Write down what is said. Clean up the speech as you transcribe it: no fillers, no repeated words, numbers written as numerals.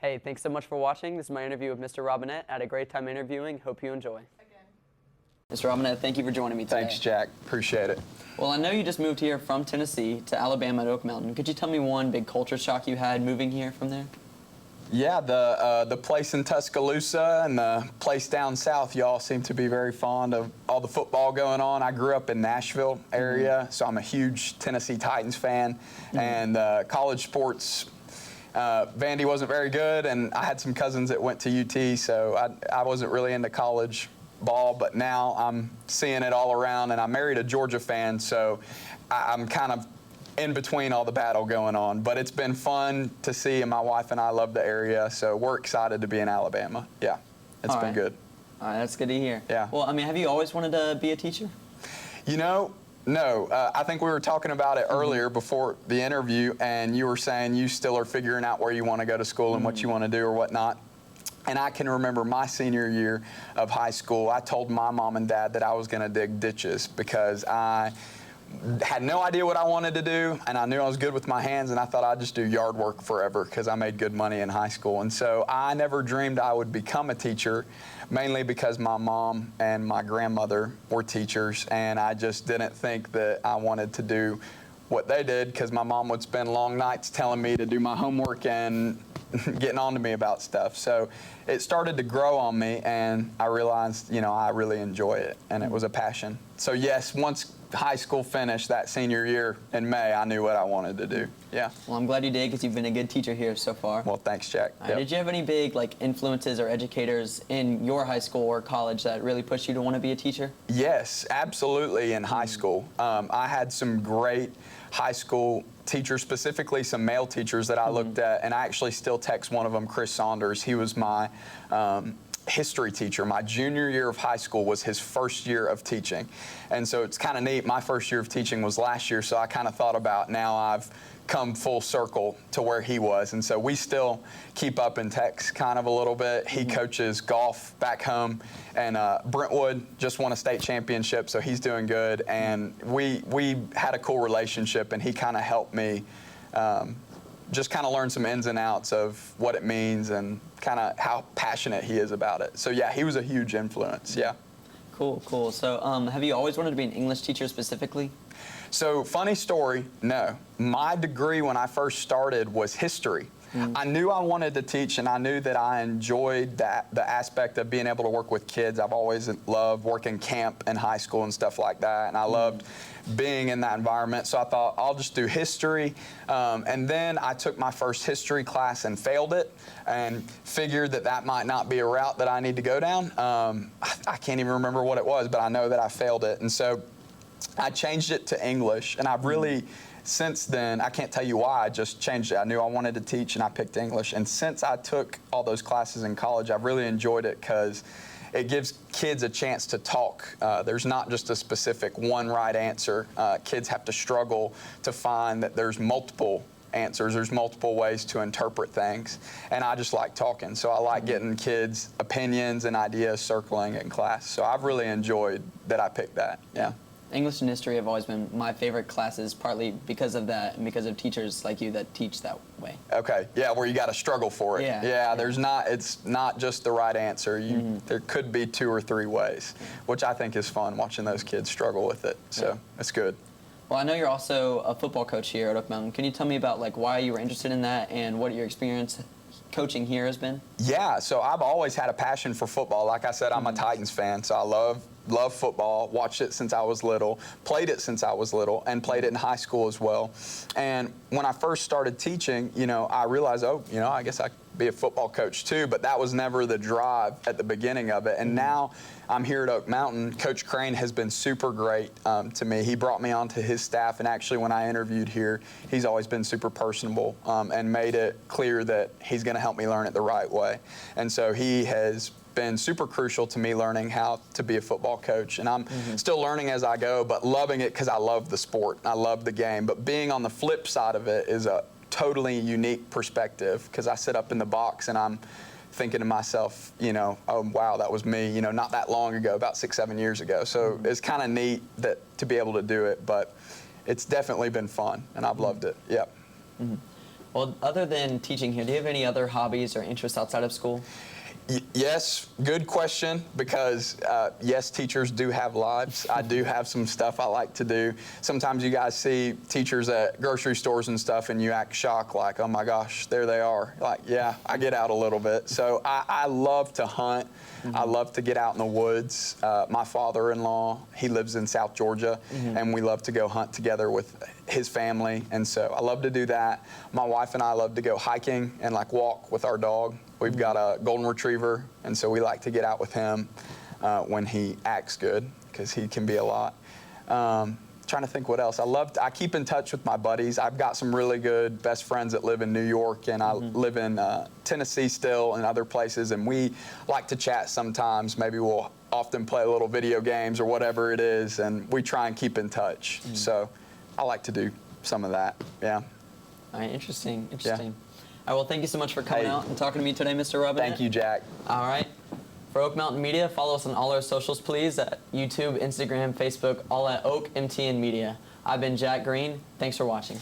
Hey, thanks so much for watching. This is my interview with Mr. Robinett. I had a great time interviewing. Hope you enjoy. Mr. Robinett, thank you for joining me today. Thanks, Jack. Appreciate it. Well, I know you just moved here from Tennessee to Alabama at Oak Mountain. Could you tell me one big culture shock you had moving here from there? Yeah, the place in Tuscaloosa and the place down south, y'all seem to be very fond of all the football going on. I grew up in Nashville area, so I'm a huge Tennessee Titans fan. And college sports, Vandy wasn't very good, and I had some cousins that went to UT, so I wasn't really into college ball, but now I'm seeing it all around, and I married a Georgia fan, so I'm kind of in between all the battle going on, but it's been fun to see, and my wife and I love the area, so we're excited to be in Alabama. Yeah, it's been good. All right, that's good to hear. Yeah. Well, I mean, have you always wanted to be a teacher? You know, no. I think we were talking about it earlier before the interview, and you were saying you still are figuring out where you want to go to school and what you want to do or whatnot. And I can remember my senior year of high school, I told my mom and dad that I was going to dig ditches because I had no idea what I wanted to do, and I knew I was good with my hands, and I thought I'd just do yard work forever because I made good money in high school. And so I never dreamed I would become a teacher, mainly because my mom and my grandmother were teachers, and I just didn't think that I wanted to do what they did because my mom would spend long nights telling me to do my homework and getting on to me about stuff. So it started to grow on me, and I realized, you know, I really enjoy it, and it was a passion. So yes, once high school finished that senior year in May, I knew what I wanted to do. Yeah. Well, I'm glad you did because you've been a good teacher here so far. Well, thanks, Jack. Yep. Did you have any big influences or educators in your high school or college that really pushed you to want to be a teacher? Yes, absolutely. In high school, I had some great high school teachers, specifically some male teachers that I looked at, and I actually still text one of them, Chris Saunders. He was my history teacher. My junior year of high school was his first year of teaching. And so it's kind of neat. My first year of teaching was last year, so I kind of thought about now I've come full circle to where he was. And so we still keep up in text kind of a little bit. He coaches golf back home, and Brentwood just won a state championship, so he's doing good. And we had a cool relationship, and he kind of helped me just kind of learn some ins and outs of what it means and kind of how passionate he is about it. So yeah, he was a huge influence. Yeah. Cool, cool. So have you always wanted to be an English teacher specifically? So funny story, no. My degree when I first started was history. I knew I wanted to teach, and I knew that I enjoyed the aspect of being able to work with kids. I've always loved working camp in high school and stuff like that, and I loved being in that environment. So I thought I'll just do history, and then I took my first history class and failed it, and figured that might not be a route that I need to go down. I can't even remember what it was, but I know that I failed it, and so I changed it to English, and I've really, since then, I can't tell you why, I just changed it. I knew I wanted to teach, and I picked English. And since I took all those classes in college, I've really enjoyed it because it gives kids a chance to talk. There's not just a specific one right answer. Kids have to struggle to find that there's multiple answers. There's multiple ways to interpret things. And I just like talking. So I like getting kids' opinions and ideas circling in class. So I've really enjoyed that I picked that. Yeah. English and history have always been my favorite classes, partly because of that and because of teachers like you that teach that way. Okay, yeah, where you got to struggle for it. Yeah. It's not just the right answer. There could be 2 or 3 ways, which I think is fun, watching those kids struggle with it. So it's good. Well, I know you're also a football coach here at Oak Mountain. Can you tell me about why you were interested in that and what your experience coaching here has been? Yeah, so I've always had a passion for football. Like I said, I'm a Titans fan, so I love football, watched it since I was little, played it since I was little, and played it in high school as well. And when I first started teaching, I realized, I guess I could be a football coach too, but that was never the drive at the beginning of it. And now I'm here at Oak Mountain. Coach Crane has been super great to me. He brought me onto his staff, and actually when I interviewed here, he's always been super personable and made it clear that he's going to help me learn it the right way. And so he has been super crucial to me learning how to be a football coach. And I'm still learning as I go, but loving it because I love the sport. I love the game. But being on the flip side of it is a totally unique perspective because I sit up in the box and I'm thinking to myself, oh, wow, that was me, not that long ago, about 6, 7 years ago. So it's kind of neat to be able to do it, but it's definitely been fun, and I've loved it. Yep. Well, other than teaching here, do you have any other hobbies or interests outside of school? Yes, good question, because yes, teachers do have lives. I do have some stuff I like to do. Sometimes you guys see teachers at grocery stores and stuff and you act shocked like, oh my gosh, there they are. Like, yeah, I get out a little bit. So I love to hunt. I love to get out in the woods. My father-in-law, he lives in South Georgia, and we love to go hunt together with his family, and so I love to do that. My wife and I love to go hiking and like walk with our dog. We've got a golden retriever, and so we like to get out with him when he acts good, because he can be a lot. Trying to think what else. I keep in touch with my buddies. I've got some really good best friends that live in New York, and I live in Tennessee still and other places, and we like to chat sometimes. Maybe we'll often play a little video games or whatever it is, and we try and keep in touch. So I like to do some of that, yeah. All right, interesting. Yeah. All right, well, thank you so much for coming out and talking to me today, Mr. Robinett. Thank you, Jack. All right. For Oak Mountain Media, follow us on all our socials, please, at YouTube, Instagram, Facebook, all at Oak MTN Media. I've been Jack Green. Thanks for watching.